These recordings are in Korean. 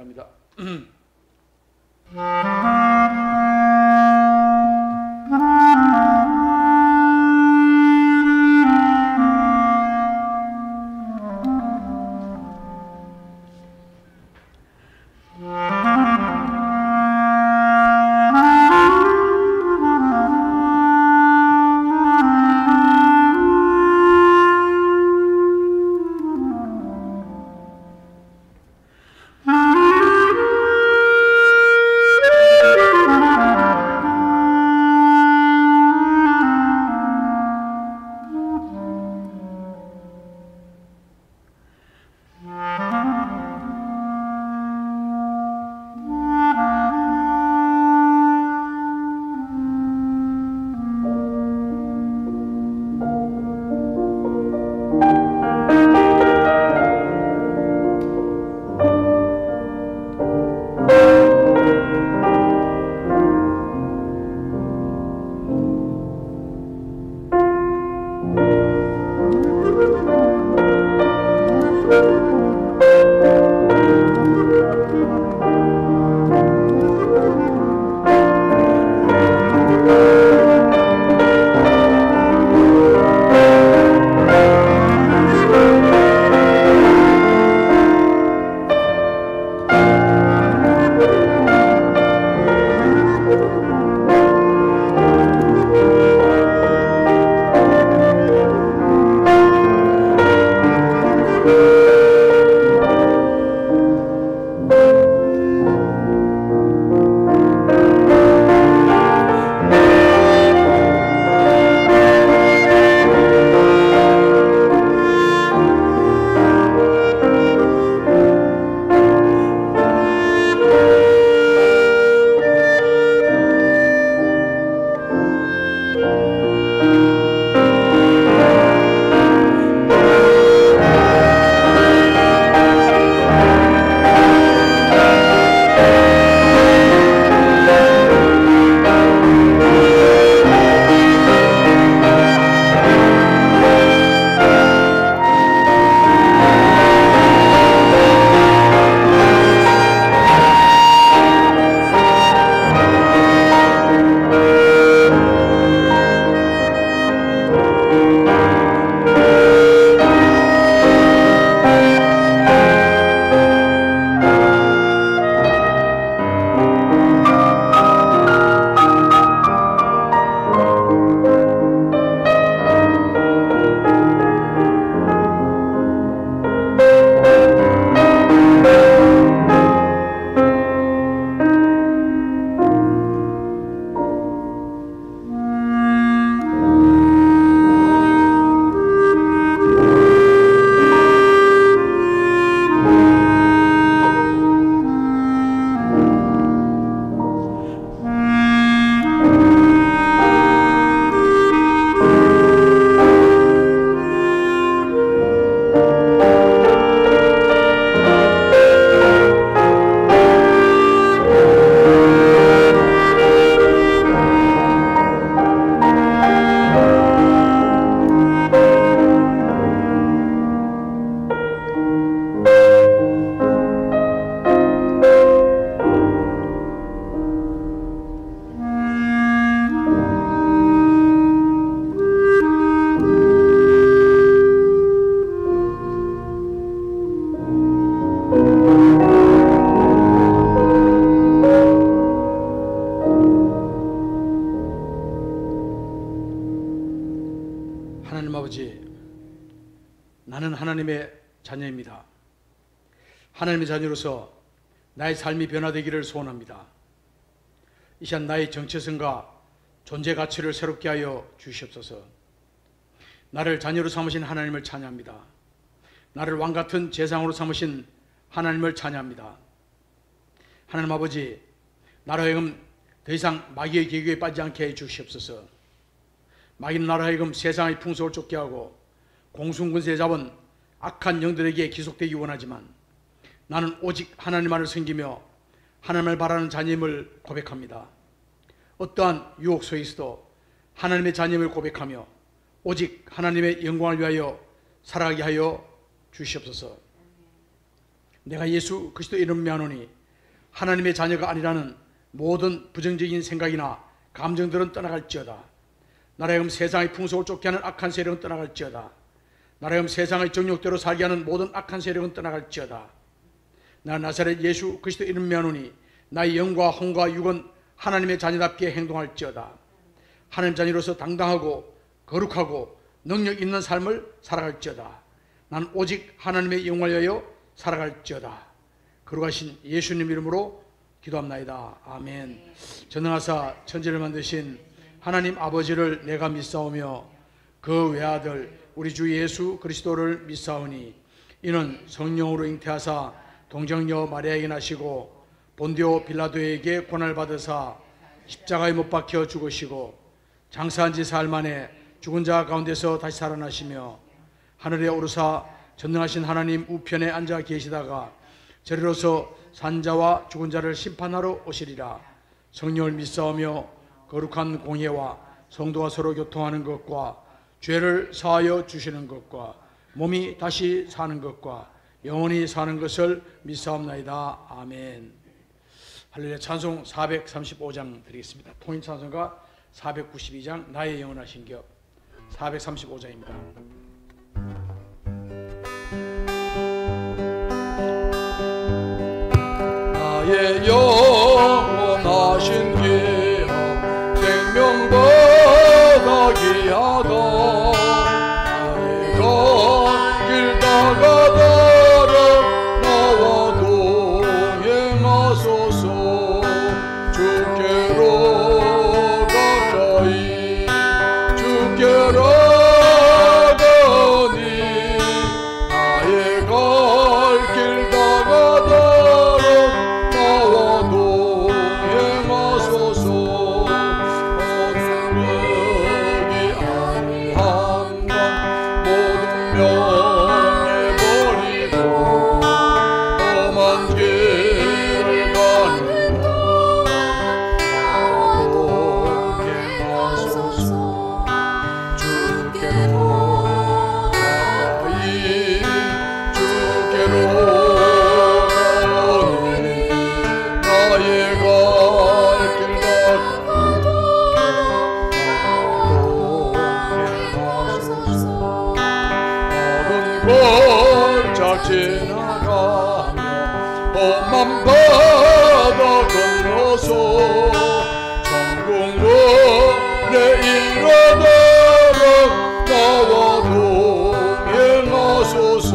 합니다. 하나님 아버지, 나는 하나님의 자녀입니다. 하나님의 자녀로서 나의 삶이 변화되기를 소원합니다. 이 시간 나의 정체성과 존재 가치를 새롭게 하여 주시옵소서. 나를 자녀로 삼으신 하나님을 찬양합니다. 나를 왕같은 제상으로 삼으신 하나님을 찬양합니다. 하나님 아버지, 나로 하여금 더 이상 마귀의 계교에 빠지지 않게 해 주시옵소서. 마귀는 나로 하여금 세상의 풍속을 쫓게 하고 공sun군세에 잡은 악한 영들에게 기속되기 원하지만 나는 오직 하나님만을 섬기며 하나님을 바라는 자녀임을 고백합니다. 어떠한 유혹 속에서도 하나님의 자녀임을 고백하며 오직 하나님의 영광을 위하여 살아가게 하여 주시옵소서. 내가 예수 그리스도 이름 명하노니 하나님의 자녀가 아니라는 모든 부정적인 생각이나 감정들은 떠나갈지어다. 나라여금 세상의 풍속을 쫓게 하는 악한 세력은 떠나갈지어다. 나라여금 세상의 정욕대로 살게 하는 모든 악한 세력은 떠나갈지어다. 나는 나사렛 예수 그리스도 이름 명하노니 나의 영과 혼과 육은 하나님의 자녀답게 행동할지어다. 하나님 자녀로서 당당하고 거룩하고 능력 있는 삶을 살아갈지어다. 난 오직 하나님의 영광을 위하여 살아갈지어다. 거룩하신 예수님 이름으로 기도합나이다. 아멘. 전능하사 천지를 만드신 하나님 아버지를 내가 믿사오며 그 외아들 우리 주 예수 그리스도를 믿사오니 이는 성령으로 잉태하사 동정녀 마리아에게 나시고 본디오 빌라도에게 고난을 받으사 십자가에 못 박혀 죽으시고 장사한 지 사흘 만에 죽은 자 가운데서 다시 살아나시며 하늘에 오르사 전능하신 하나님 우편에 앉아 계시다가 저리로서 산자와 죽은 자를 심판하러 오시리라. 성령을 믿사오며 거룩한 공예와 성도가 서로 교통하는 것과 죄를 사하여 주시는 것과 몸이 다시 사는 것과 영원히 사는 것을 믿사옵나이다. 아멘. 할렐루야. 찬송 435장 드리겠습니다. 통인 찬송가 492장 나의 영원하신 격 435장입니다. 나의 영원하신 길 생명보다 귀하다. 나의 갈 길 다가다라 나와 동행하소서. 주께로 가까이 주께로 가니 나의 갈 길 다가다라 나와 동행하소서. 어둠이 아니한가 모든 명예버리고 험한 길을 가는 동행하소서. 주께로 가까이 주께로 가니 나의 갈 길 동행하소서. 어른 골짝 지나가며 험한 바다 건너서 천국문에 이르다가 나와 동행하소서.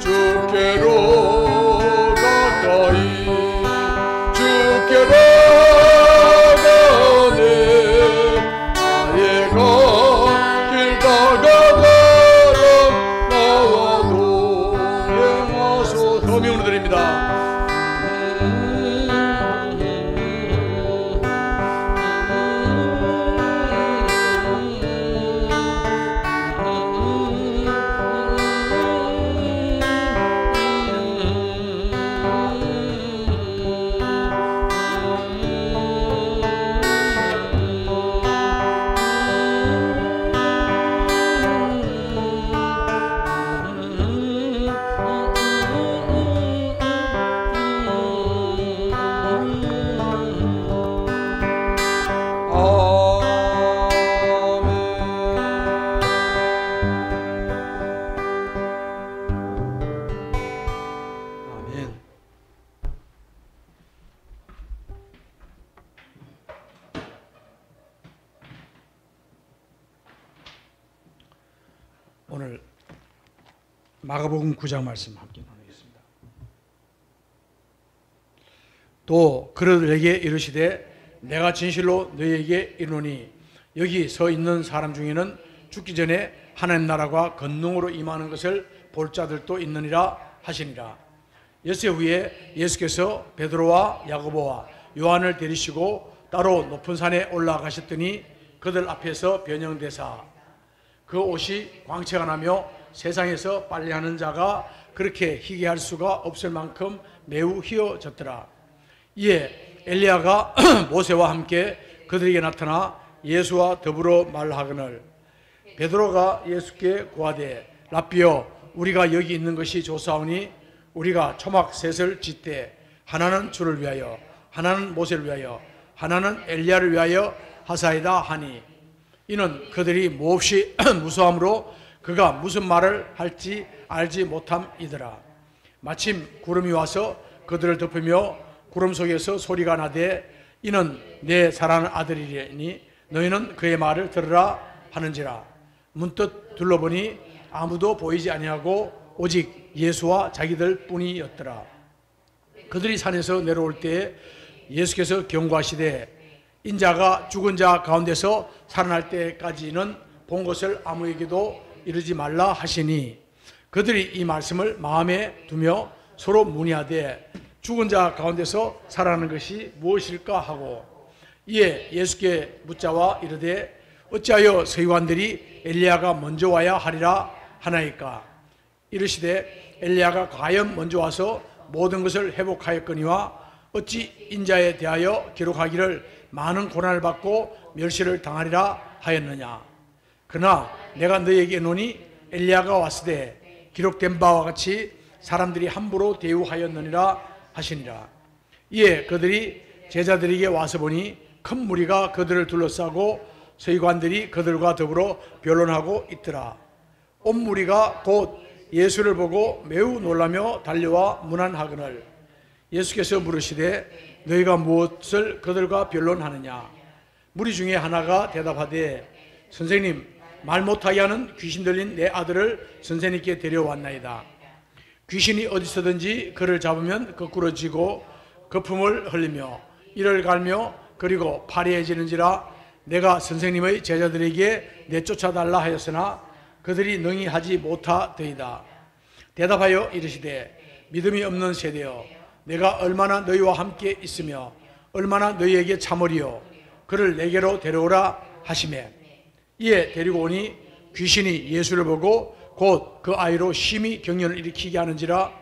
주께로 가까이 주께로 가네 나의 갈 길 다가가라 나와 동행하소서. 더 명으로 드립니다. 오늘 마가복음 9장 말씀 함께 나누겠습니다. 또 그들에게 이르시되 내가 진실로 너희에게 이르노니 여기 서 있는 사람 중에는 죽기 전에 하나님 나라가 권능으로 임하는 것을 볼 자들도 있느니라 하시니라. 엿새 후에 예수께서 베드로와 야고보와 요한을 데리시고 따로 높은 산에 올라가셨더니 그들 앞에서 변형되사 그 옷이 광채가 나며 세상에서 빨래하는 자가 그렇게 희게 할 수가 없을 만큼 매우 희어졌더라. 이에 엘리야가 모세와 함께 그들에게 나타나 예수와 더불어 말하거늘 베드로가 예수께 고하되 라삐여 우리가 여기 있는 것이 좋사오니 우리가 초막 셋을 짓되 하나는 주를 위하여, 하나는 모세를 위하여, 하나는 엘리야를 위하여 하사이다 하니, 이는 그들이 몹시 무서함으로 그가 무슨 말을 할지 알지 못함이더라. 마침 구름이 와서 그들을 덮으며 구름 속에서 소리가 나되 이는 내 사랑하는 아들이니 너희는 그의 말을 들으라 하는지라. 문득 둘러보니 아무도 보이지 아니하고 오직 예수와 자기들 뿐이었더라. 그들이 산에서 내려올 때에 예수께서 경고하시되 인자가 죽은 자 가운데서 살아날 때까지는 본 것을 아무에게도 이르지 말라 하시니, 그들이 이 말씀을 마음에 두며 서로 문의하되 죽은 자 가운데서 살아나는 것이 무엇일까 하고, 이에 예수께 묻자와 이르되 어찌하여 서기관들이 엘리야가 먼저 와야 하리라 하나이까. 이르시되 엘리야가 과연 먼저 와서 모든 것을 회복하였거니와 어찌 인자에 대하여 기록하기를 많은 고난을 받고 멸시를 당하리라 하였느냐. 그러나 내가 너희에게 이르노니 엘리야가 왔으되 기록된 바와 같이 사람들이 함부로 대우하였느니라 하시니라. 이에 그들이 제자들에게 와서 보니 큰 무리가 그들을 둘러싸고 서기관들이 그들과 더불어 변론하고 있더라. 온 무리가 곧 예수를 보고 매우 놀라며 달려와 문안하거늘 예수께서 물으시되 너희가 무엇을 그들과 변론하느냐. 무리 중에 하나가 대답하되 선생님, 말 못하게 하는 귀신 들린 내 아들을 선생님께 데려왔나이다. 귀신이 어디서든지 그를 잡으면 거꾸로 지고 거품을 흘리며 이를 갈며 그리고 파리해지는지라 내가 선생님의 제자들에게 내쫓아달라 하였으나 그들이 능히 하지 못하더이다. 대답하여 이르시되 믿음이 없는 세대여, 내가 얼마나 너희와 함께 있으며 얼마나 너희에게 참으리요. 그를 내게로 데려오라 하시매, 이에 데리고 오니 귀신이 예수를 보고 곧 그 아이로 심히 경련을 일으키게 하는지라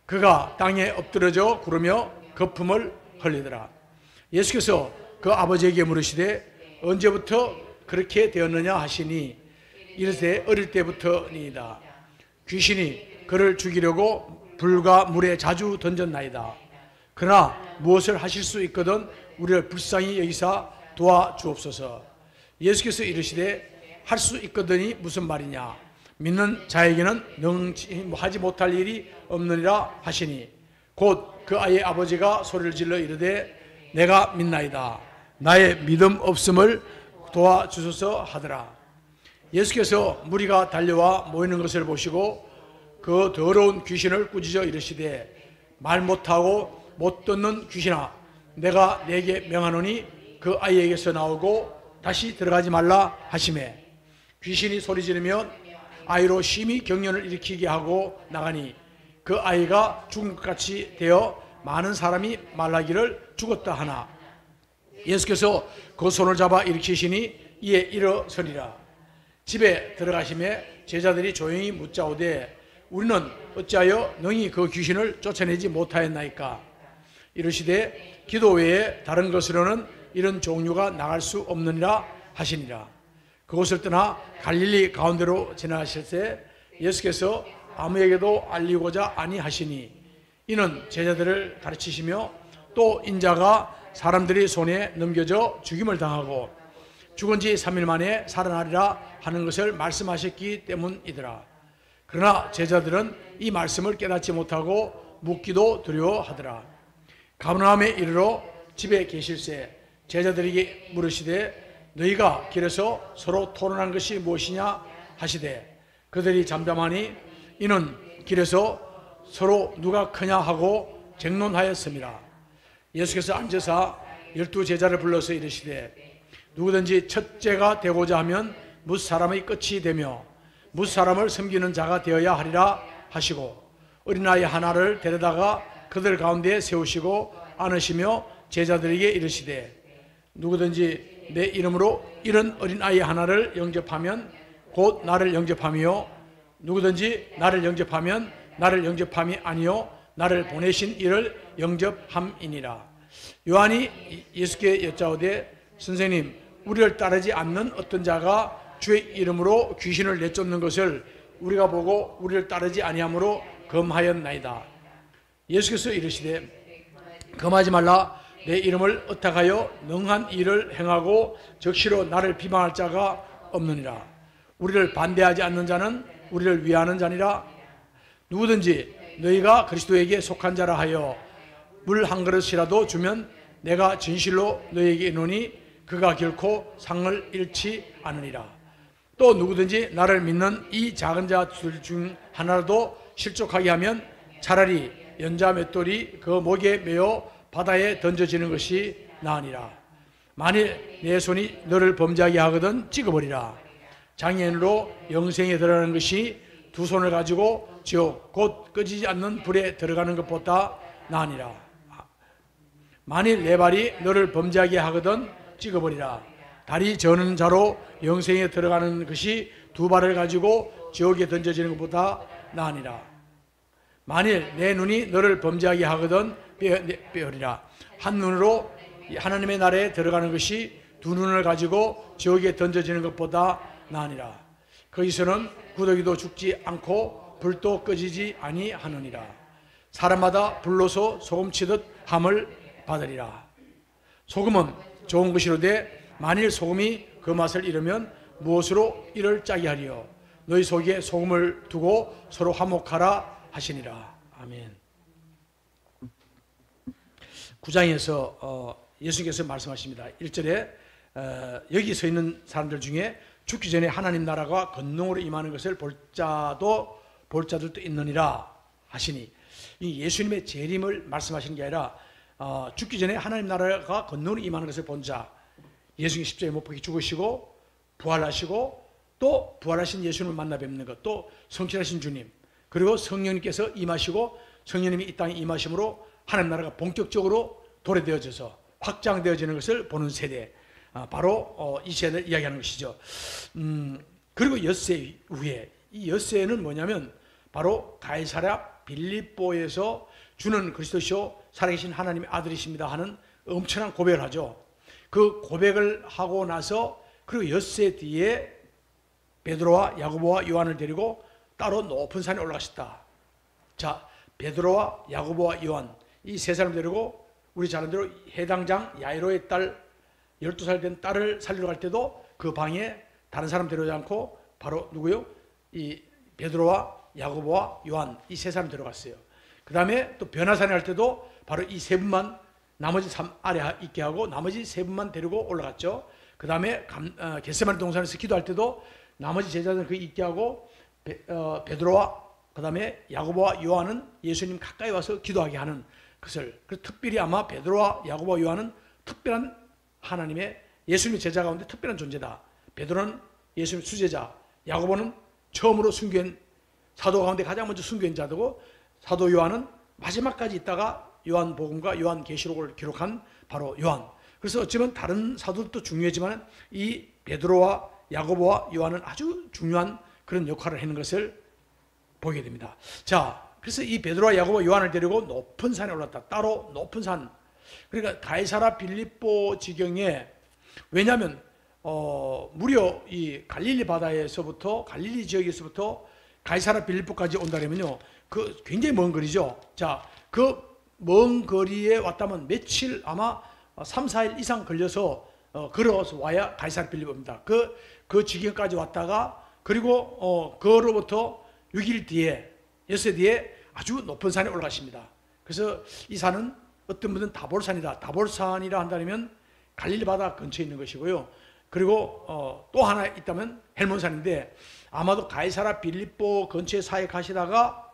그가 땅에 엎드러져 구르며 거품을 흘리더라. 예수께서 그 아버지에게 물으시되 언제부터 그렇게 되었느냐 하시니 이르되 어릴 때부터니이다. 귀신이 그를 죽이려고 불과 물에 자주 던졌나이다. 그러나 무엇을 하실 수 있거든 우리를 불쌍히 여기사 도와주옵소서. 예수께서 이르시되 할 수 있거든이 무슨 말이냐. 믿는 자에게는 하지 못할 일이 없느니라 하시니 곧 그 아이의 아버지가 소리를 질러 이르되 내가 믿나이다. 나의 믿음 없음을 도와주소서 하더라. 예수께서 무리가 달려와 모이는 것을 보시고 그 더러운 귀신을 꾸짖어 이르시되 말 못하고 못 듣는 귀신아, 내가 내게 명하노니 그 아이에게서 나오고 다시 들어가지 말라 하시매, 귀신이 소리 지르며 아이로 심히 경련을 일으키게 하고 나가니 그 아이가 죽은 것 같이 되어 많은 사람이 말하기를 죽었다 하나 예수께서 그 손을 잡아 일으키시니 이에 일어서리라. 집에 들어가시매 제자들이 조용히 묻자오되 우리는 어찌하여 능히 그 귀신을 쫓아내지 못하였나이까. 이르시되 기도 외에 다른 것으로는 이런 종류가 나갈 수 없느니라 하시니라. 그곳을 떠나 갈릴리 가운데로 지나가실 때 예수께서 아무에게도 알리고자 아니하시니 이는 제자들을 가르치시며 또 인자가 사람들이 손에 넘겨져 죽임을 당하고 죽은 지 3일 만에 살아나리라 하는 것을 말씀하셨기 때문이더라. 그러나 제자들은 이 말씀을 깨닫지 못하고 묻기도 두려워하더라. 가버나움에 이르러 집에 계실새 제자들에게 물으시되 너희가 길에서 서로 토론한 것이 무엇이냐 하시되 그들이 잠잠하니 이는 길에서 서로 누가 크냐 하고 쟁론하였습니다. 예수께서 앉으사 12 제자를 불러서 이르시되 누구든지 첫째가 되고자 하면 뭇 사람의 끝이 되며 뭇 사람을 섬기는 자가 되어야 하리라 하시고 어린아이 하나를 데려다가 그들 가운데 세우시고 안으시며 제자들에게 이르시되 누구든지 내 이름으로 이런 어린아이 하나를 영접하면 곧 나를 영접하며 누구든지 나를 영접하면 나를 영접함이 아니요 나를 보내신 이를 영접함이니라. 요한이 예수께 여짜오되 선생님, 우리를 따르지 않는 어떤 자가 주의 이름으로 귀신을 내쫓는 것을 우리가 보고 우리를 따르지 아니하므로 금하였나이다. 예수께서 이르시되 금하지 말라. 내 이름을 의탁하여 능한 일을 행하고 적시로 나를 비방할 자가 없느니라. 우리를 반대하지 않는 자는 우리를 위하는 자니라. 누구든지 너희가 그리스도에게 속한 자라 하여 물 한 그릇이라도 주면 내가 진실로 너희에게 이르노니 그가 결코 상을 잃지 않으리라. 또 누구든지 나를 믿는 이 작은 자들 중 하나라도 실족하게 하면 차라리 연자 맷돌이 그 목에 매어 바다에 던져지는 것이 나으니라. 만일 내 손이 너를 범죄하게 하거든 찍어버리라. 장애인으로 영생에 들어가는 것이 두 손을 가지고 지옥 곧 꺼지지 않는 불에 들어가는 것보다 나으니라. 만일 내 발이 너를 범죄하게 하거든 찍어버리라. 다리 저는 자로 영생에 들어가는 것이 두 발을 가지고 지옥에 던져지는 것보다 나으니라. 만일 내 눈이 너를 범죄하게 하거든 빼어리라. 한 눈으로 하나님의 나라에 들어가는 것이 두 눈을 가지고 지옥에 던져지는 것보다 나으니라. 거기서는 구더기도 죽지 않고 불도 꺼지지 아니하느니라. 사람마다 불로서 소금치듯 함을 받으리라. 소금은 좋은 것이로되 만일 소금이 그 맛을 잃으면 무엇으로 이를 짜게 하리요. 너희 속에 소금을 두고 서로 화목하라 하시니라. 아멘. 9장에서 예수께서 말씀하십니다. 1절에 여기 서 있는 사람들 중에 죽기 전에 하나님 나라가 권능으로 임하는 것을 볼 자들도 있느니라 하시니, 이 예수님의 재림을 말씀하시는 게 아니라 죽기 전에 하나님 나라가 권능으로 임하는 것을 본 자, 예수님 십자가에 못 박혀 죽으시고 부활하시고 또 부활하신 예수님을 만나 뵙는 것, 또 성취하신 주님, 그리고 성령님께서 임하시고 성령님이 이 땅에 임하심으로 하나님 나라가 본격적으로 도래되어져서 확장되어지는 것을 보는 세대, 바로 이 세대를 이야기하는 것이죠. 그리고 엿새 후에, 이 엿새는 뭐냐면 바로 가이사랴 빌립보에서 주는 그리스도시요 살아계신 하나님의 아들이십니다 하는 엄청난 고백을 하죠. 그 고백을 하고 나서 그리고 엿새 뒤에 베드로와 야고보와 요한을 데리고 따로 높은 산에 올라가셨다. 자, 베드로와 야고보와 요한 이 세 사람 데리고 우리 잘 아는 대로 해당장 야이로의 딸 12살 된 딸을 살리러 갈 때도 그 방에 다른 사람 데려오지 않고 바로 누구요? 이 베드로와 야고보와 요한 이 세 사람 데려갔어요. 그 다음에 또 변화산에 갈 때도 바로 이 세 분만 나머지 삶 아래 있게 하고 나머지 세 분만 데리고 올라갔죠. 그 다음에 겟세마네 동산에서 기도할 때도 나머지 제자들은 그 있게 하고 베드로와 그 다음에 야고보와 요한은 예수님 가까이 와서 기도하게 하는 것을, 그래서 특별히 아마 베드로와 야고보와 요한은 특별한 하나님의 예수님의 제자 가운데 특별한 존재다. 베드로는 예수님의 수제자, 야고보는 처음으로 순교한 사도 가운데 가장 먼저 순교한 자고, 사도 요한은 마지막까지 있다가 요한복음과 요한계시록을 기록한 바로 요한. 그래서 어쩌면 다른 사도들도 중요하지만 이 베드로와 야고보와 요한은 아주 중요한 그런 역할을 하는 것을 보게 됩니다. 자, 그래서 이 베드로와 야고보 요한을 데리고 높은 산에 올랐다. 따로 높은 산. 그러니까 가이사랴 빌립보 지경에, 왜냐하면 무려 이 갈릴리 바다에서부터 갈릴리 지역에서부터 가이사랴 빌립보까지 온다면요, 그 굉장히 먼 거리죠. 자, 그 먼 거리에 왔다면 며칠, 아마 3, 4일 이상 걸려서 걸어서 와야 가이사랴 빌립보입니다. 그 지경까지 왔다가 그리고 그로부터 6일 뒤에, 엿새 뒤에 아주 높은 산에 올라가십니다. 그래서 이 산은 어떤 분은 다볼산이다. 다볼산이라 한다면 갈릴리 바다 근처에 있는 것이고요. 그리고 또 하나 있다면 헬몬산인데, 아마도 가이사랴 빌립보 근처에 사역하시다가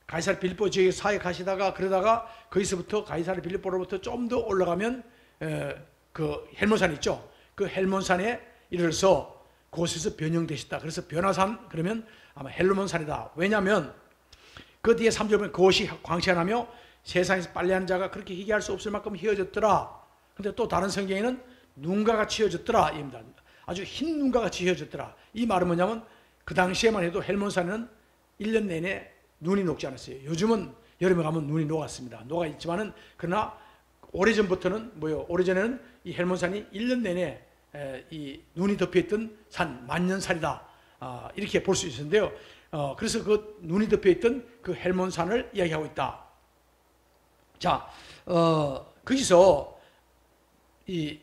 가이사랴 빌립보 지역에 사역하시다가 그러다가 거기서부터 가이사랴 빌립보로부터 좀 더 올라가면 그 헬몬산 있죠. 그 헬몬산에 이르러서 그곳에서 변형되셨다. 그래서 변화산 그러면 아마 헬몬산이다. 왜냐하면 그 뒤에 3절 보면 그것이 광채나며 세상에서 빨래한 자가 그렇게 희귀할 수 없을 만큼 희어졌더라. 근데 또 다른 성경에는 눈과 같이 희어졌더라 입니다. 아주 흰 눈과 같이 희어졌더라. 이 말은 뭐냐면 그 당시에만 해도 헬몬산에는 1년 내내 눈이 녹지 않았어요. 요즘은 여름에 가면 눈이 녹았습니다. 녹아 있지만은, 그러나 오래전부터는 오래전에는 이 헬몬산이 1년 내내 이 눈이 덮여있던 산, 만년산이다. 이렇게 볼 수 있었는데요. 그래서 그 눈이 덮여 있던 그 헬몬산을 이야기하고 있다. 자, 거기서 이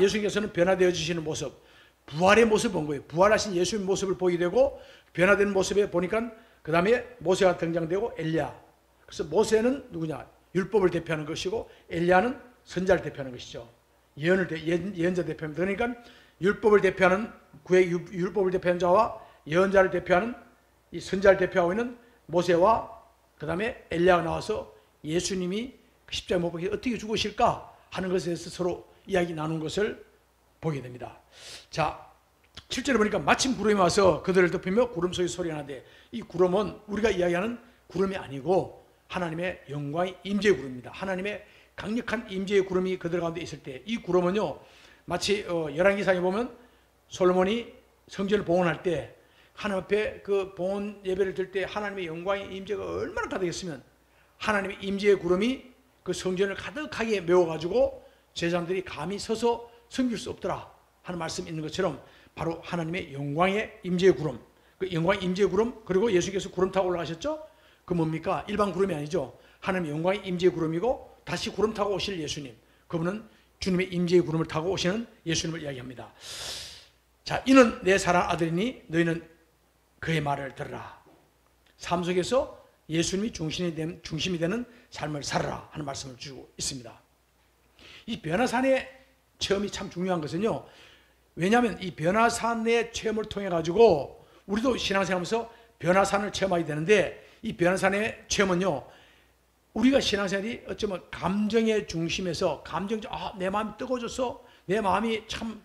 예수님께서는 변화되어지시는 모습, 부활의 모습을 본 거예요. 부활하신 예수님의 모습을 보게 되고, 변화된 모습에 보니까 그 다음에 모세가 등장되고 엘리야. 그래서 모세는 누구냐? 율법을 대표하는 것이고, 엘리야는 선자를 대표하는 것이죠. 예언자 대표합니다. 그러니까 율법을 대표하는 율법을 대표하는 자와 예언자를 대표하는 이 선자를 대표하고 있는 모세와 그 다음에 엘리야가 나와서 예수님이 십자가에 못 박혀 어떻게 죽으실까 하는 것에 대해서 서로 이야기 나눈 것을 보게 됩니다. 자, 실제로 보니까 마침 구름이 와서 그들을 덮으며 구름 속에 소리가 나는데, 이 구름은 우리가 이야기하는 구름이 아니고 하나님의 영광의 임재의 구름입니다. 하나님의 강력한 임재의 구름이 그들 가운데 있을 때, 이 구름은요 마치 열왕기상에 보면 솔로몬이 성전을 봉헌할 때 하나님 앞에 그 봉헌 예배를 드릴 때 하나님의 영광의 임재가 얼마나 가득했으면 하나님의 임재의 구름이 그 성전을 가득하게 메워가지고 제사장들이 감히 서서 섬길 수 없더라 하는 말씀이 있는 것처럼, 바로 하나님의 영광의 임재의 구름, 그 영광의 임재의 구름, 그리고 예수께서 구름 타고 올라가셨죠? 그 뭡니까? 일반 구름이 아니죠. 하나님의 영광의 임재의 구름이고, 다시 구름 타고 오실 예수님, 그분은 주님의 임재의 구름을 타고 오시는 예수님을 이야기합니다. 자, 이는 내 사랑하는 아들이니 너희는 그의 말을 들으라. 삶 속에서 예수님이 중심이 되는 삶을 살아라 하는 말씀을 주고 있습니다. 이 변화산의 체험이 참 중요한 것은요, 왜냐하면 이 변화산의 체험을 통해 가지고 우리도 신앙생활하면서 변화산을 체험하게 되는데, 이 변화산의 체험은요, 우리가 신앙생활이 어쩌면 감정의 중심에서 내 마음이 뜨거워졌어, 내 마음이 참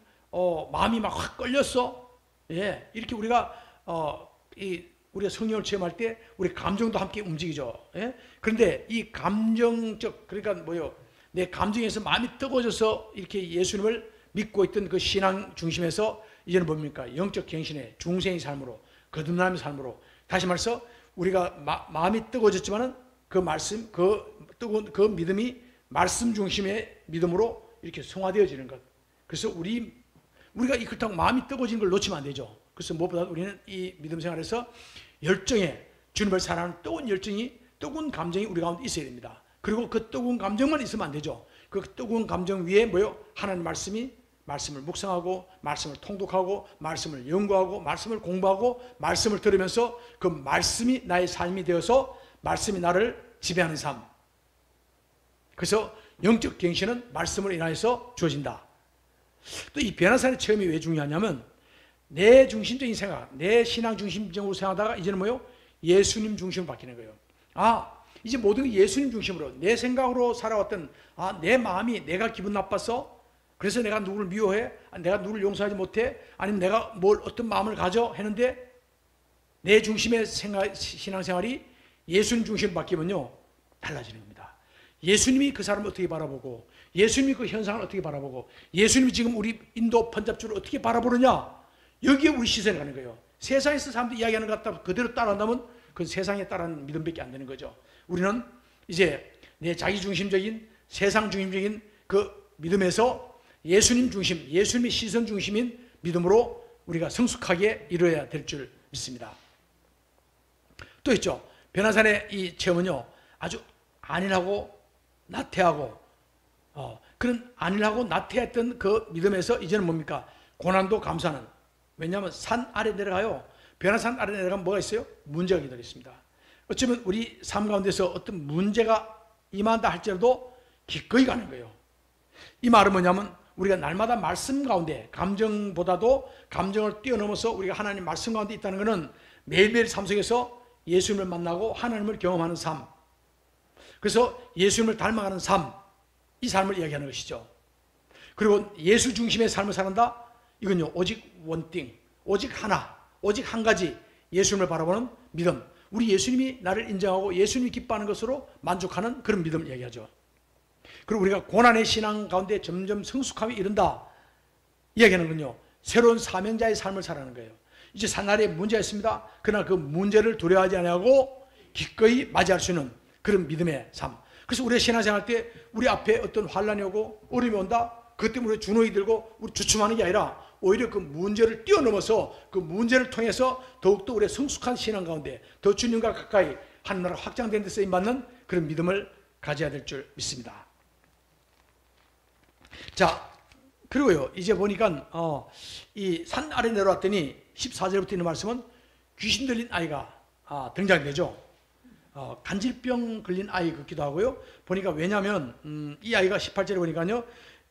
마음이 막 확 끌렸어, 예, 이렇게 우리가 우리가 성령을 체험할 때 우리 감정도 함께 움직이죠. 예? 그런데 이 감정적, 그러니까 내 감정에서 마음이 뜨거워져서 이렇게 예수님을 믿고 있던 그 신앙 중심에서 이제는 뭡니까? 영적 갱신의 중생의 삶으로, 거듭남의 삶으로, 다시 말해서 우리가 마음이 뜨거워졌지만은 그 말씀, 그 뜨거운 그 믿음이 말씀 중심의 믿음으로 이렇게 성화되어지는 것. 그래서 우리가 그렇다고 마음이 뜨거워지는 걸 놓치면 안 되죠. 그래서 무엇보다 우리는 이 믿음 생활에서 열정에, 주님을 사랑하는 뜨거운 열정이, 뜨거운 감정이 우리 가운데 있어야 됩니다. 그리고 그 뜨거운 감정만 있으면 안 되죠. 그 뜨거운 감정 위에 하나님 말씀을 묵상하고, 말씀을 통독하고, 말씀을 연구하고, 말씀을 공부하고, 말씀을 들으면서 그 말씀이 나의 삶이 되어서 말씀이 나를 지배하는 삶. 그래서 영적 갱신은 말씀으로 인하여서 주어진다. 또 이 변화산의 체험이 왜 중요하냐면, 내 중심적인 생각, 내 신앙 중심적으로 생각하다가 이제는 예수님 중심으로 바뀌는 거예요. 이제 모든 게 예수님 중심으로, 내 생각으로 살아왔던 내 마음이, 내가 기분 나빴어, 그래서 내가 누구를 미워해, 내가 누구를 용서하지 못해, 아니면 내가 어떤 마음을 가져 했는데, 내 중심의 신앙생활이 예수님 중심으로 바뀌면요 달라지는 겁니다. 예수님이 그 사람을 어떻게 바라보고, 예수님이 그 현상을 어떻게 바라보고, 예수님이 지금 우리 인도 펀잡주를 어떻게 바라보느냐, 여기에 우리 시선이 가는 거예요. 세상에서 사람들이 이야기하는 것 같다 그대로 따라한다면 그 세상에 따르는 믿음밖에 안 되는 거죠. 우리는 이제 내 자기 중심적인, 세상 중심적인 그 믿음에서 예수님 중심, 예수님의 시선 중심인 믿음으로 우리가 성숙하게 이루어야 될 줄 믿습니다. 또 있죠. 변화산의 이 체험은요, 아주 안일하고 나태하고, 그런 안일하고 나태했던 그 믿음에서 이제는 뭡니까? 고난도 감사하는. 왜냐하면 산 아래 내려가요. 변화산 아래 내려가면 뭐가 있어요? 문제가 기다려 있습니다. 어쩌면 우리 삶 가운데서 어떤 문제가 임한다 할지라도 기꺼이 가는 거예요. 이 말은 뭐냐면, 우리가 날마다 말씀 가운데, 감정보다도 감정을 뛰어넘어서 우리가 하나님 말씀 가운데 있다는 것은 매일매일 삶 속에서 예수님을 만나고 하나님을 경험하는 삶, 그래서 예수님을 닮아가는 삶, 이 삶을 이야기하는 것이죠. 그리고 예수 중심의 삶을 살한다? 이건요, 오직 원띵, 오직 하나, 오직 한 가지, 예수님을 바라보는 믿음. 우리 예수님이 나를 인정하고 예수님이 기뻐하는 것으로 만족하는 그런 믿음을 이야기하죠. 그리고 우리가 고난의 신앙 가운데 점점 성숙함이 이른다 이야기하는 건요, 새로운 사명자의 삶을 살아가는 거예요. 이제 산날에 문제가 있습니다. 그러나 그 문제를 두려워하지 않고 기꺼이 맞이할 수 있는 그런 믿음의 삶. 그래서 우리가 신앙생활 때 우리 앞에 어떤 환란이 오고 어려움이 온다, 그것 때문에 우리 주눅이 들고 우리 주춤하는 게 아니라 오히려 그 문제를 뛰어넘어서 그 문제를 통해서 더욱더 우리의 성숙한 신앙 가운데 더 주님과 가까이 하나님 나라 확장된 데 쓰임받는 그런 믿음을 가져야 될 줄 믿습니다. 자, 그리고요, 이제 보니까 이 산 아래 내려왔더니 14절부터 있는 말씀은 귀신 들린 아이가 등장되죠. 간질병 걸린 아이 같기도 하고요. 보니까 왜냐하면 이 아이가 18절에 보니까요,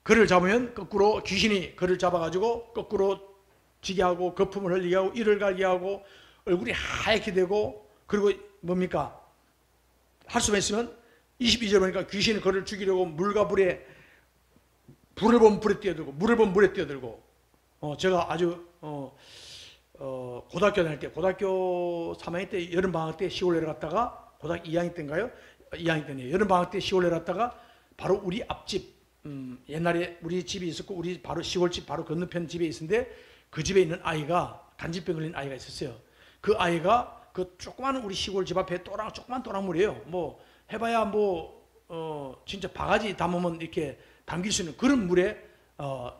그를 잡으면 거꾸로 귀신이 그를 잡아가지고 거꾸로 지게 하고 거품을 흘리게 하고 이를 갈게 하고 얼굴이 하얗게 되고, 그리고 뭡니까? 할 수만 있으면 22절 보니까 귀신이 그를 죽이려고 물과 불에, 불을 보면 불에 뛰어들고 물을 보면 물에 뛰어들고, 제가 아주 고등학교 다닐 때, 고등학교 3학년 때 여름방학 때 시골 내려갔다가, 고등학교 2학년 때인가요? 2학년 때네요. 여름방학 때 시골 내려갔다가 바로 우리 앞집, 옛날에 우리 집이 있었고 우리 바로 시골집 바로 건너편 집에 있었는데, 그 집에 있는 아이가 간질병 걸린 아이가 있었어요. 그 아이가 그 조그마한 우리 시골 집 앞에 조그만 또랑물이에요. 뭐 해봐야 진짜 바가지 담으면 이렇게 담길 수 있는 그런 물에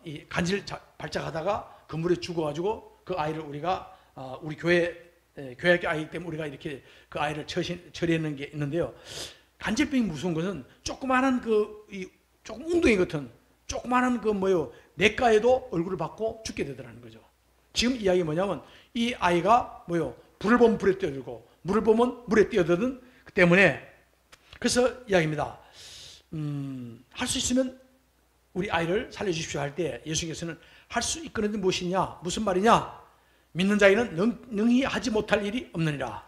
이 간질 발작하다가 그 물에 죽어가지고 그 아이를 우리가 우리 교회학교 아이기 때문에 우리가 이렇게 그 아이를 처리하는 게 있는데요. 간질병이 무서운 것은 조그마한 조금 웅덩이 같은 조그마한 냇가에도 얼굴을 받고 죽게 되더라는 거죠. 지금 이야기 뭐냐면 이 아이가 불을 보면 불에 뛰어들고 물을 보면 물에 뛰어드는 그 때문에, 그래서 이야기입니다. 할 수 있으면 우리 아이를 살려주십시오 할 때 예수님께서는 할 수 있거든 무엇이냐, 무슨 말이냐, 믿는 자에는 능히 하지 못할 일이 없느니라.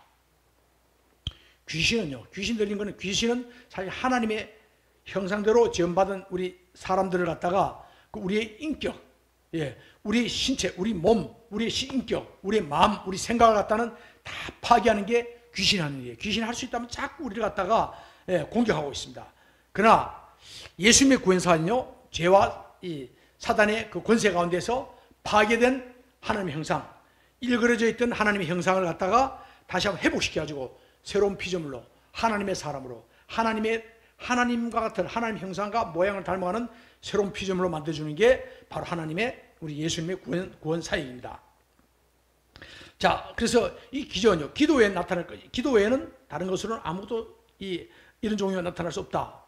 귀신 들린 거는, 귀신은 사실 하나님의 형상대로 지음받은 우리 사람들을 갖다가 우리의 인격, 우리 신체, 우리 몸, 우리의 인격, 우리의 마음, 우리 생각을 갖다는 다 파괴하는 게 귀신이 하는 일이에요. 귀신이 할 수 있다면 자꾸 우리를 갖다가 공격하고 있습니다. 그러나 예수님의 구원사는요, 죄와 이 사단의 그 권세 가운데서 파괴된 하나님의 형상, 일그러져 있던 하나님의 형상을 갖다가 다시 한번 회복시켜가지고 새로운 피조물로, 하나님의 사람으로, 하나님과 같은 하나님 형상과 모양을 닮아가는 새로운 피조물로 만들어주는 게 바로 우리 예수님의 구원 사역입니다. 자, 그래서 이 기적은요, 기도 외에 나타날 거예요. 기도 외에는 다른 것으로는 아무것도 이런 종류가 나타날 수 없다.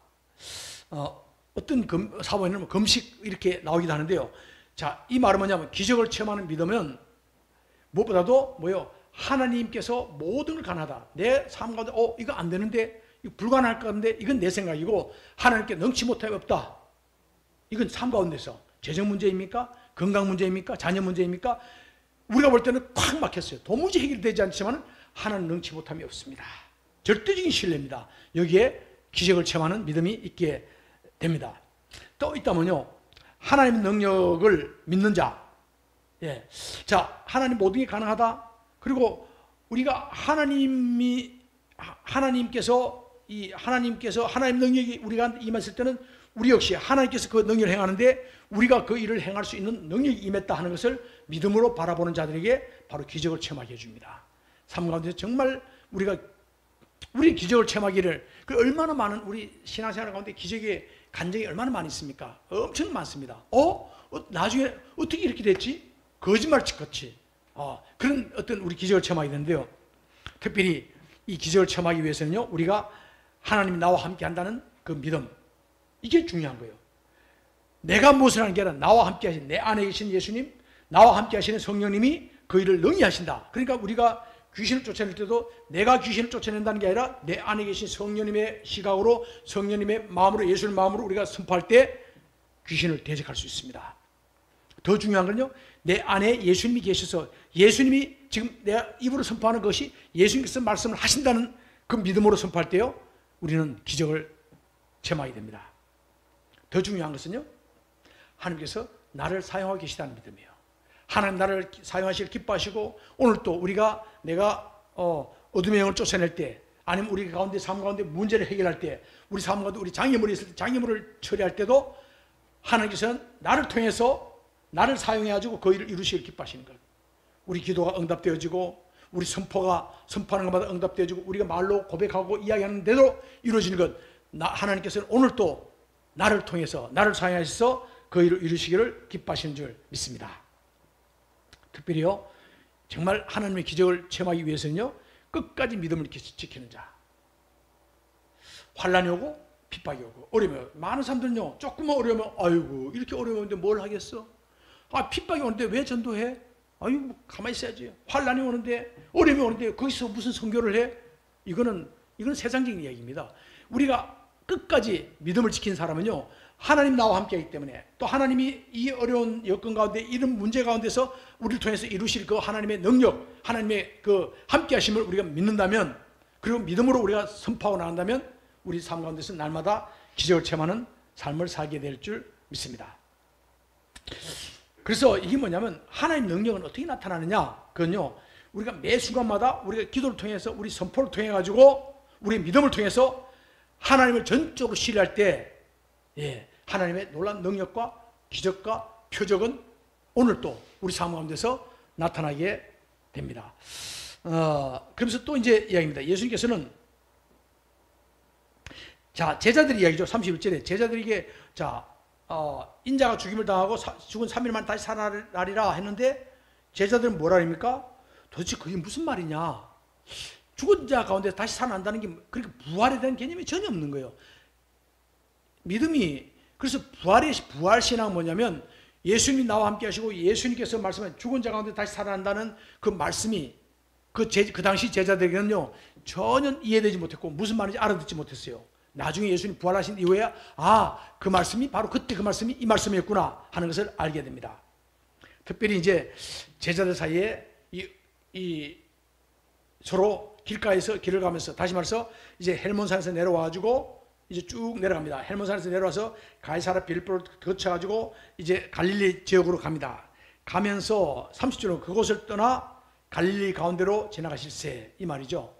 어떤 사본에는 금식 이렇게 나오기도 하는데요. 자, 이 말은 뭐냐면 기적을 체험하는 믿음은 무엇보다도 하나님께서 모든 걸 가능하다. 내 삶 가운데 이거 안 되는데, 이거 불가능할 것 같은데, 이건 내 생각이고 하나님께 능치 못함이 없다. 이건 삶 가운데서 재정 문제입니까? 건강 문제입니까? 자녀 문제입니까? 우리가 볼 때는 콱 막혔어요. 도무지 해결되지 않지만 하나는 능치 못함이 없습니다. 절대적인 신뢰입니다. 여기에 기적을 체험하는 믿음이 있게 됩니다. 또 있다면요, 하나님의 능력을 믿는 자. 자, 하나님 모든 게 가능하다. 그리고 우리가 하나님께서 하나님 능력이 우리가 임했을 때는 우리 역시 하나님께서 그 능력을 행하는데 우리가 그 일을 행할 수 있는 능력이 임했다 하는 것을 믿음으로 바라보는 자들에게 바로 기적을 체험하게 해줍니다. 삶 가운데 정말 우리 기적을 체험하기를, 얼마나 많은 우리 신앙생활 가운데 기적의 간증이 얼마나 많이 있습니까? 엄청 많습니다. 나중에 어떻게 이렇게 됐지? 거짓말같이 그런 어떤 우리 기적을 체험하게 되는데요. 특별히 이 기적을 체험하기 위해서는요, 우리가 하나님이 나와 함께 한다는 그 믿음, 이게 중요한 거예요. 내가 무엇을 하는 게 아니라 나와 함께 하신, 내 안에 계신 예수님, 나와 함께 하시는 성령님이 그 일을 능히 하신다. 그러니까 우리가 귀신을 쫓아낼 때도 내가 귀신을 쫓아낸다는 게 아니라 내 안에 계신 성령님의 시각으로, 성령님의 마음으로, 예수의 마음으로 우리가 선포할 때 귀신을 대적할 수 있습니다. 더 중요한 건요, 내 안에 예수님이 계셔서, 예수님이 지금 내가 입으로 선포하는 것이 예수님께서 말씀을 하신다는 그 믿음으로 선포할 때요, 우리는 기적을 체험하게 됩니다. 더 중요한 것은요, 하나님께서 나를 사용하고 계시다는 믿음이에요. 하나님 나를 사용하시길 기뻐하시고, 오늘 또 내가 어둠의 영을 쫓아낼 때, 아니면 우리 가운데 삶 가운데 문제를 해결할 때, 우리 삶 가운데 우리 장애물이 있을 때 장애물을 처리할 때도 하나님께서는 나를 통해서 나를 사용해가지고 그 일을 이루시길 기뻐하시는 거예요. 우리 기도가 응답되어지고, 우리 선포하는 것마다 응답되어지고, 우리가 말로 고백하고 이야기하는 대로 이루어지는 것, 하나님께서는 오늘 또 나를 통해서 나를 사용하셔서 그 일을 이루시기를 기뻐하시는 줄 믿습니다. 특별히요, 정말 하나님의 기적을 체험하기 위해서는요, 끝까지 믿음을 지키는 자. 환란이 오고 핍박이 오고 어려움이 오고, 많은 사람들은요, 조금만 어려우면 아이고 이렇게 어려운데 뭘 하겠어? 아, 핍박이 오는데 왜 전도해? 아유, 뭐 가만히 있어야지. 환란이 오는데, 어려움이 오는데 거기서 무슨 선교를 해? 이건 세상적인 이야기입니다. 우리가 끝까지 믿음을 지킨 사람은요, 하나님 나와 함께하기 때문에, 또 하나님이 이 어려운 여건 가운데, 이런 문제 가운데서 우리를 통해서 이루실 그 하나님의 능력, 하나님의 그 함께하심을 우리가 믿는다면, 그리고 믿음으로 우리가 선포하고 나간다면 우리 삶 가운데서 날마다 기적을 체험하는 삶을 살게 될 줄 믿습니다. 그래서 이게 뭐냐면, 하나님의 능력은 어떻게 나타나느냐? 그건요, 우리가 매 순간마다 우리가 기도를 통해서, 우리 선포를 통해 가지고, 우리 믿음을 통해서 하나님을 전적으로 신뢰할 때, 하나님의 놀라운 능력과 기적과 표적은 오늘도 우리 삶 가운데서 나타나게 됩니다. 그러면서 또 이제 이야기입니다. 예수님께서는, 자, 제자들이 이야기죠. 31절에 제자들에게, 자, 인자가 죽임을 당하고 죽은 3일 만에 다시 살아나리라 했는데, 제자들은 뭐라 합니까? 도대체 그게 무슨 말이냐? 죽은 자 가운데 다시 살아난다는 게, 그러니까 부활에 대한 개념이 전혀 없는 거예요. 믿음이, 그래서 부활신앙은 뭐냐면, 예수님이 나와 함께 하시고 예수님께서 말씀한 죽은 자 가운데 다시 살아난다는 그 말씀이 그 당시 제자들에게는요, 전혀 이해되지 못했고 무슨 말인지 알아듣지 못했어요. 나중에 예수님 부활하신 이후에, 아, 그 말씀이 바로 그때 그 말씀이 이 말씀이었구나 하는 것을 알게 됩니다. 특별히 이제 제자들 사이에 서로 길가에서 길을 가면서, 다시 말해서 이제 헬몬산에서 내려와가지고 이제 쭉 내려갑니다. 헬몬산에서 내려와서 가이사랴 빌립보를 거쳐가지고 이제 갈릴리 지역으로 갑니다. 가면서 30절로 그곳을 떠나 갈릴리 가운데로 지나가실세, 이 말이죠.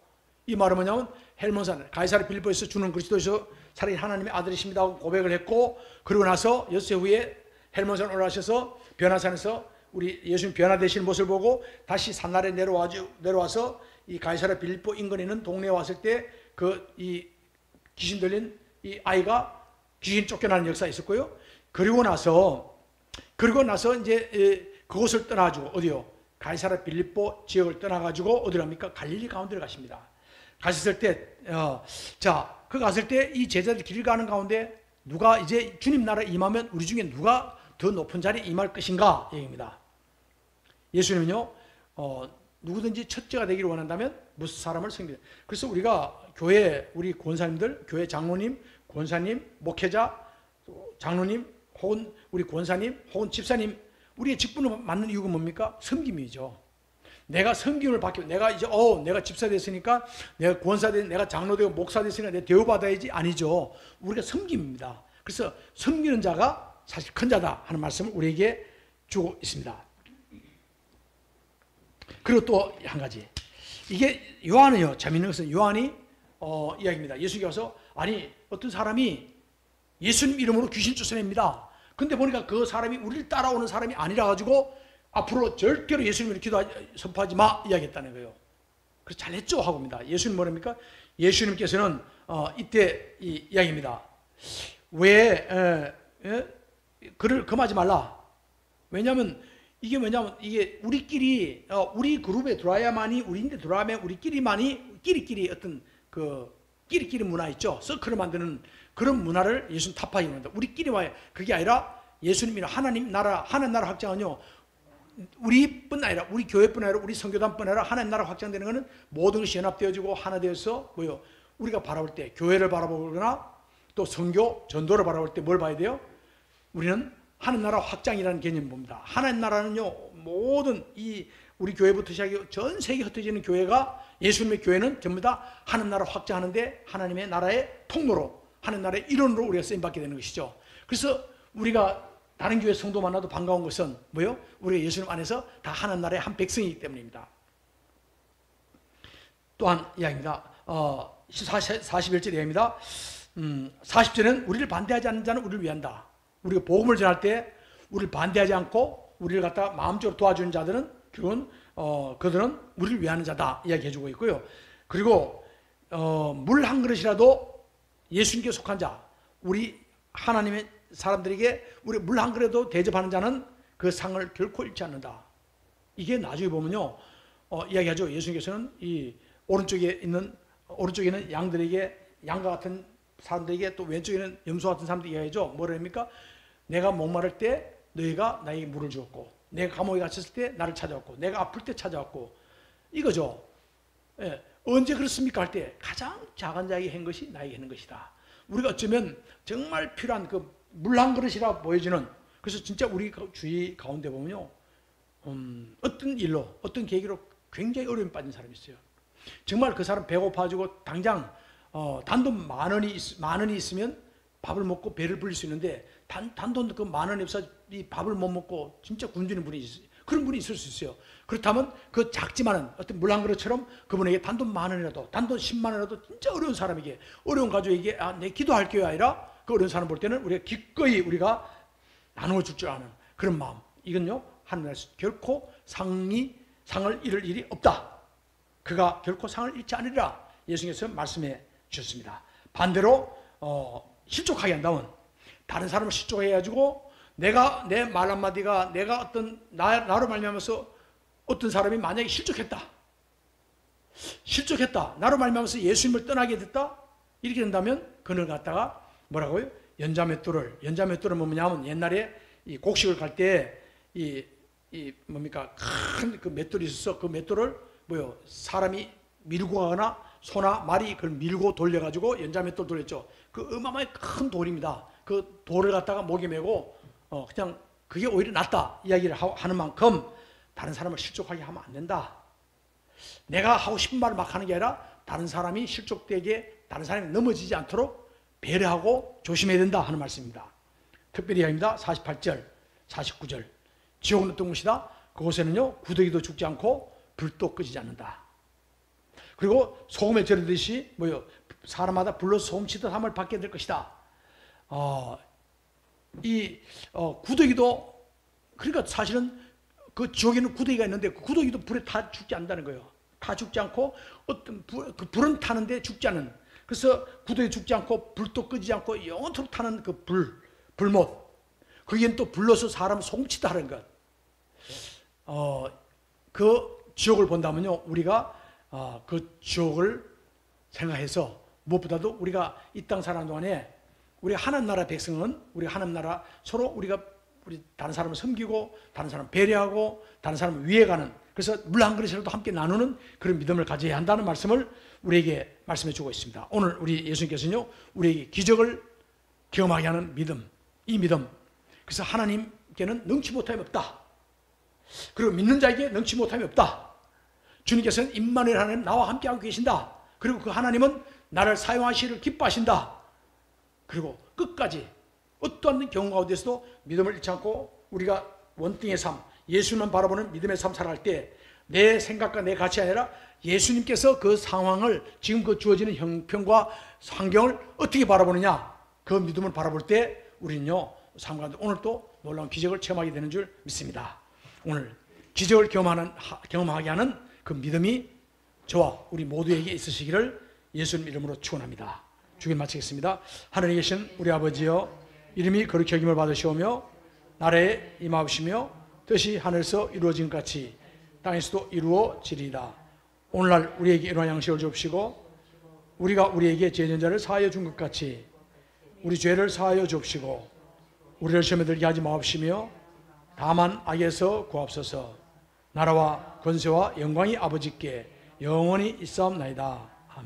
이 말은 뭐냐면, 헬몬산, 가이사랴 빌립보에서 주는 그리스도에서 살아계신 하나님의 아들이십니다 하고 고백을 했고, 그리고 나서 엿새 후에 헬몬산 올라가셔서 변화산에서 우리 예수님 변화되시는 모습을 보고 다시 산나라에 내려와서 이 가이사랴 빌립보 인근에 있는 동네에 왔을 때 이 귀신 들린 이 아이가 귀신 쫓겨나는 역사가 있었고요. 그리고 나서 이제 그곳을 떠나가지고 어디요? 가이사랴 빌립보 지역을 떠나가지고 어디로 갑니까? 갈릴리 가운데로 가십니다. 가셨을 때, 그 갔을 때 이 제자들 길 가는 가운데 누가 이제 주님 나라에 임하면 우리 중에 누가 더 높은 자리에 임할 것인가? 얘기입니다. 예수님은요, 누구든지 첫째가 되기를 원한다면 무슨 사람을 섬기다. 그래서 우리가 교회, 우리 권사님들, 교회 장로님, 권사님, 목회자, 장로님, 혹은 우리 권사님, 혹은 집사님, 우리의 직분을 맡는 이유가 뭡니까? 섬김이죠. 내가 섬김을 받기, 내가 이제 내가 집사 됐으니까, 내가 권사 됐, 내가 장로 되고 목사 됐으니까 내가 대우받아야지, 아니죠. 우리가 섬김입니다. 그래서 섬기는 자가 사실 큰 자다 하는 말씀을 우리에게 주고 있습니다. 그리고 또 한 가지, 이게 요한은요, 재밌는 것은 요한이 이야기입니다. 예수님이 와서, 아니 어떤 사람이 예수님 이름으로 귀신 쫓아냅니다. 근데 보니까 그 사람이 우리를 따라오는 사람이 아니라 가지고 앞으로 절대로 예수님을 선포하지 마 이야기했다는 거예요. 그래서 잘했죠 하고입니다. 예수님 뭐랍니까? 예수님께서는 이때 이 이야기입니다. 왜 그를 금하지 말라. 왜냐하면 이게 우리끼리 우리 그룹에 들어와야만이, 우리인데 들어가면 우리끼리만이 끼리끼리 어떤 그 끼리끼리 문화 있죠. 서클을 만드는 그런 문화를 예수님 타파하기 원한다. 우리끼리 와야, 그게 아니라 예수님이 하나님 나라 확장은요, 우리뿐 아니라, 우리 교회뿐 아니라, 우리 선교단뿐 아니라 하나님 나라 확장되는 것은 모든 것이 연합되어지고 하나 되어서 우리가 바라볼 때, 교회를 바라보거나 또 선교, 전도를 바라볼 때 뭘 봐야 돼요? 우리는 하나님 나라 확장이라는 개념을 봅니다. 하나님 나라는요, 모든 우리 교회부터 시작해 전 세계 흩어지는 교회가, 예수님의 교회는 전부 다 하나님 나라 확장하는데 하나님의 나라의 통로로, 하나님 나라의 일원으로 우리가 쓰임받게 되는 것이죠. 그래서 우리가 다른 교회 성도 만나도 반가운 것은 뭐요? 우리가 예수님 안에서 다 하나님 나라의 한 백성이기 때문입니다. 또한 이야기입니다. 41절 이야기입니다. 40절은 우리를 반대하지 않는 자는 우리를 위한다. 우리가 복음을 전할 때 우리를 반대하지 않고 우리를 갖다 마음적으로 도와주는 자들은 그들은 우리를 위하는 자다 이야기해주고 있고요. 그리고 물 한 그릇이라도 예수님께 속한 자, 우리 하나님의 사람들에게 우리 물 한 그릇도 대접하는 자는 그 상을 결코 잃지 않는다. 이게 나중에 보면요, 이야기하죠. 예수님께서는 이 오른쪽에 있는 양들에게, 양과 같은 사람들에게, 또 왼쪽에는 염소 같은 사람들에게 이야기하죠. 뭐라 합니까? 내가 목마를 때 너희가 나에게 물을 주었고, 내가 감옥에 갇혔을 때 나를 찾아왔고, 내가 아플 때 찾아왔고, 이거죠. 예. 언제 그렇습니까? 할 때 가장 작은 자에게 한 것이 나에게 하는 것이다. 우리가 어쩌면 정말 필요한 그 물 한 그릇이라 보여지는, 그래서 진짜 우리 주위 가운데 보면요, 어떤 일로, 어떤 계기로 굉장히 어려움에 빠진 사람이 있어요. 정말 그 사람 배고파지고 당장 단돈 만 원이 있으면 밥을 먹고 배를 불릴 수 있는데, 단돈 그 만 원이 없어 이 밥을 못 먹고 진짜 굶주리는 분이 있어요. 그런 분이 있을 수 있어요. 그렇다면 그 작지만은 어떤 물 한 그릇처럼 그분에게 단돈 만 원이라도, 단돈 10만 원이라도 진짜 어려운 사람에게, 어려운 가족에게 내 기도할게요 아니라 그 어려운 사람 볼 때는 우리가 기꺼이 우리가 나누어 줄 줄 아는 그런 마음, 이건요 하늘나라에서 결코 상을 잃을 일이 없다. 그가 결코 상을 잃지 않으리라 예수님께서 말씀해 주셨습니다. 반대로 실족하게 한다면, 다른 사람을 실족해 가지고 내가 내 말 한마디가, 내가 어떤 나로 말미암아서 어떤 사람이 만약에 실족했다, 나로 말미암아서 예수님을 떠나게 됐다, 이렇게 된다면 그를 갖다가 뭐라고요? 연자맷돌을 뭐냐면, 옛날에 이 곡식을 갈 때 뭡니까, 큰 그 맷돌이 있어서 그 맷돌을 사람이 밀고 가거나 소나 말이 그걸 밀고 돌려가지고 연자맷돌 돌렸죠. 그 어마어마하게 큰 돌입니다. 그 돌을 갖다가 목에 메고 그냥 그게 오히려 낫다 이야기를 하는 만큼 다른 사람을 실족하게 하면 안 된다. 내가 하고 싶은 말을 막 하는 게 아니라 다른 사람이 실족되게, 다른 사람이 넘어지지 않도록 배려하고 조심해야 된다 하는 말씀입니다. 특별히 이야기입니다. 48절, 49절. 지옥은 어떤 곳이다? 그곳에는요, 구더기도 죽지 않고 불도 끄지지 않는다. 그리고 소금에 절이듯이 사람마다 불로 소금치듯 함을 받게 될 것이다. 구더기도, 그러니까 사실은 그 지옥에는 구더기가 있는데 그 구더기도 불에 다 죽지 않는다는 거예요. 다 죽지 않고 그 불은 타는데 죽지 않는, 그래서 구더기 죽지 않고 불도 끄지 않고 영원토록 타는 그 불못, 거기엔 또 불러서 사람 송치다 하는 것. 그 지옥을 본다면요, 우리가 그 지옥을 생각해서 무엇보다도 우리가 이 땅 사는 동안에 우리 하나님 나라 백성은, 우리 하나님 나라 서로 우리 다른 사람을 섬기고, 다른 사람 배려하고, 다른 사람을 위해가는, 그래서 물 한 그릇이라도 함께 나누는 그런 믿음을 가져야 한다는 말씀을 우리에게 말씀해 주고 있습니다. 오늘 우리 예수님께서는요, 우리에게 기적을 경험하게 하는 믿음, 이 믿음, 그래서 하나님께는 능치 못함이 없다. 그리고 믿는 자에게 능치 못함이 없다. 주님께서는 임마누엘 하나님, 나와 함께하고 계신다. 그리고 그 하나님은 나를 사용하시기를 기뻐하신다. 그리고 끝까지 어떠한 경우 가운데서도 믿음을 잃지 않고 우리가 원등의 삶, 예수님만 바라보는 믿음의 삶 살아갈 때 내 생각과 내 가치 아니라 예수님께서 그 상황을, 지금 그 주어지는 형편과 환경을 어떻게 바라보느냐, 그 믿음을 바라볼 때 우리는요, 삶 가운데 오늘 또 놀라운 기적을 체험하게 되는 줄 믿습니다. 오늘 기적을 경험하게 하는 그 믿음이 저와 우리 모두에게 있으시기를 예수님 이름으로 축원합니다. 주기를 마치겠습니다. 하늘에 계신 우리 아버지여, 이름이 거룩히 여김을 받으시오며 나라에 임하옵시며 뜻이 하늘에서 이루어진 것 같이 땅에서도 이루어지리이다. 오늘날 우리에게 일용할 양식을 주옵시고, 우리가 우리에게 죄진 자를 사하여 준 것 같이 우리 죄를 사하여 주옵시고, 우리를 시험에 들게 하지 마옵시며 다만 악에서 구하옵소서. 나라와 권세와 영광이 아버지께 영원히 있사옵나이다.